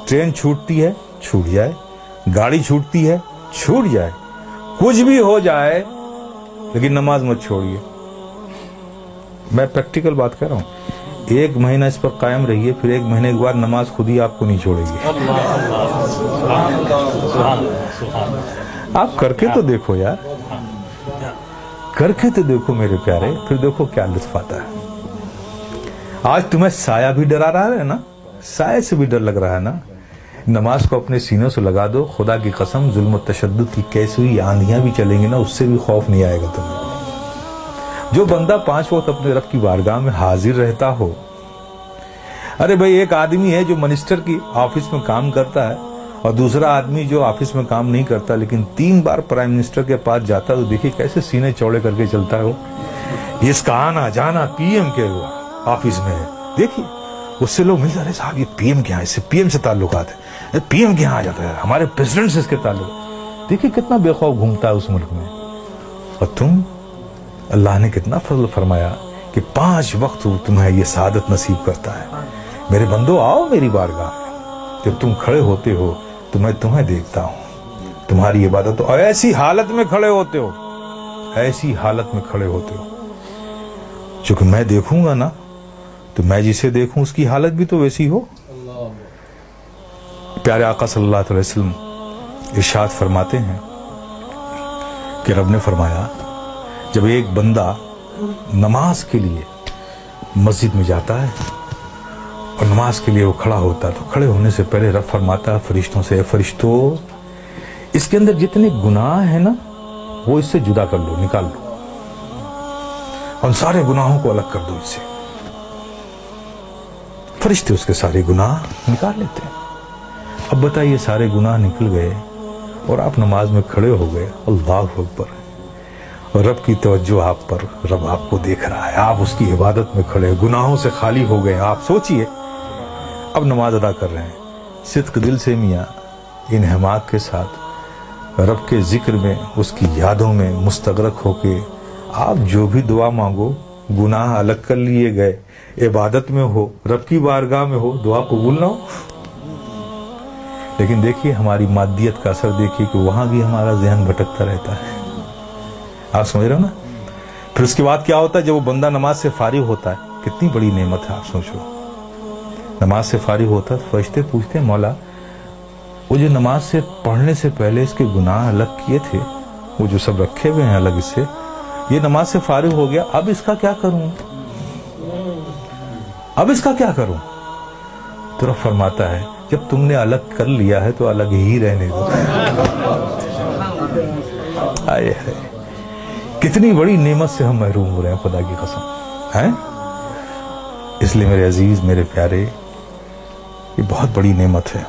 Train छूटती है छूट जाए, गाड़ी छूटती है छूट जाए, कुछ भी हो जाए, लेकिन नमाज मत छोड़िए। मैं प्रैक्टिकल बात कर रहा हूं। 1 महीना इस पर कायम रहिए, फिर 1 महीने के बाद नमाज खुद ही आपको नहीं छोड़ेगी। आप करके तो देखो यार, करके तो देखो मेरे प्यारे, फिर देखो क्या लुत्फ आता है। आज तुम्हें साया भी डरा रहा है ना, साये से भी डर लग रहा है ना, नमाज को अपने सीनों से लगा दो। खुदा की कसम, जुल्म तशद्दुद की कैसी हुई आंधियां भी चलेंगी ना, उससे भी खौफ नहीं आएगा तुम्हें। जो बंदा 5 वक्त अपने रब की बारगाह में हाजिर रहता हो। अरे भाई, एक आदमी है जो मिनिस्टर की ऑफिस में काम करता है, और दूसरा आदमी जो ऑफिस में काम नहीं करता लेकिन 3 बार प्राइम मिनिस्टर के पास जाता है, तो देखिए कैसे सीने चौड़े करके चलता है वो। इसका आना जाना पीएम के ऑफिस में है। देखिए उससे लोग मिलते, अरे साहब ये पीएम के यहाँ, इससे पीएम से ताल्लुकात है, पीएम के यहाँ आ जाता है, हमारे प्रेसिडेंट से इसके ताल्लुक। देखिए कितना बेखौफ घूमता है उस मुल्क में। और तुम, अल्लाह ने कितना फजल फरमाया कि 5 वक्त तुम्हें ये सादत नसीब करता है। मेरे बंदो, आओ मेरी बारगाह में। जब तुम खड़े होते हो तो मैं तुम्हें देखता हूं, तुम्हारी इबादत, और ऐसी हालत में खड़े होते हो, ऐसी हालत में खड़े होते हो, चूंकि मैं देखूंगा ना, तो मैं जिसे देखूं उसकी हालत भी तो वैसी हो। प्यारे आका सल्लल्लाहु अलैहि वसल्लम इरशाद फरमाते हैं कि रब ने फरमाया, जब एक बंदा नमाज के लिए मस्जिद में जाता है और नमाज के लिए वो खड़ा होता है, तो खड़े होने से पहले रब फरमाता है फरिश्तों से, फरिश्तों, इसके अंदर जितने गुनाह है ना, वो इससे जुदा कर लो, निकाल लो, और सारे गुनाहों को अलग कर दो इससे। फरिश्ते उसके सारे गुनाह निकाल लेते हैं। अब बताइए, सारे गुनाह निकल गए और आप नमाज में खड़े हो गए, अल्लाहु अकबर, और रब की तवज्जो आप पर, रब आपको देख रहा है, आप उसकी इबादत में खड़े, गुनाहों से खाली हो गए। आप सोचिए, अब नमाज अदा कर रहे हैं, सिद्क दिल से मियाँ इन हिमात के साथ रब के जिक्र में, उसकी यादों में मुस्तगरक होके आप जो भी दुआ मांगो, गुनाह अलग कर लिए गए, इबादत में हो, रब की बारगाह में हो, दुआ कबूल ना हो। लेकिन देखिए हमारी मादियत का असर देखिए कि वहां भी हमारा ज़हन भटकता रहता है। आप समझ रहे हो ना। फिर उसके बाद क्या होता है, जब वो बंदा नमाज से फारिग होता है, कितनी बड़ी नेमत है आप सोचो। नमाज से फारिग होता है तो फरिश्ते पूछते हैं, मौला वो जो नमाज से पढ़ने से पहले इसके गुनाह अलग किए थे, वो जो सब रखे हुए हैं अलग इससे, ये नमाज से फारिग हो गया, अब इसका क्या करूं, अब इसका क्या करूं। तो रब फरमाता है, जब तुमने अलग कर लिया है तो अलग ही रहने दो। आए है, कितनी बड़ी नेमत से हम महरूम हो रहे हैं, खुदा की कसम है। इसलिए मेरे अजीज, मेरे प्यारे, ये बहुत बड़ी नेमत है।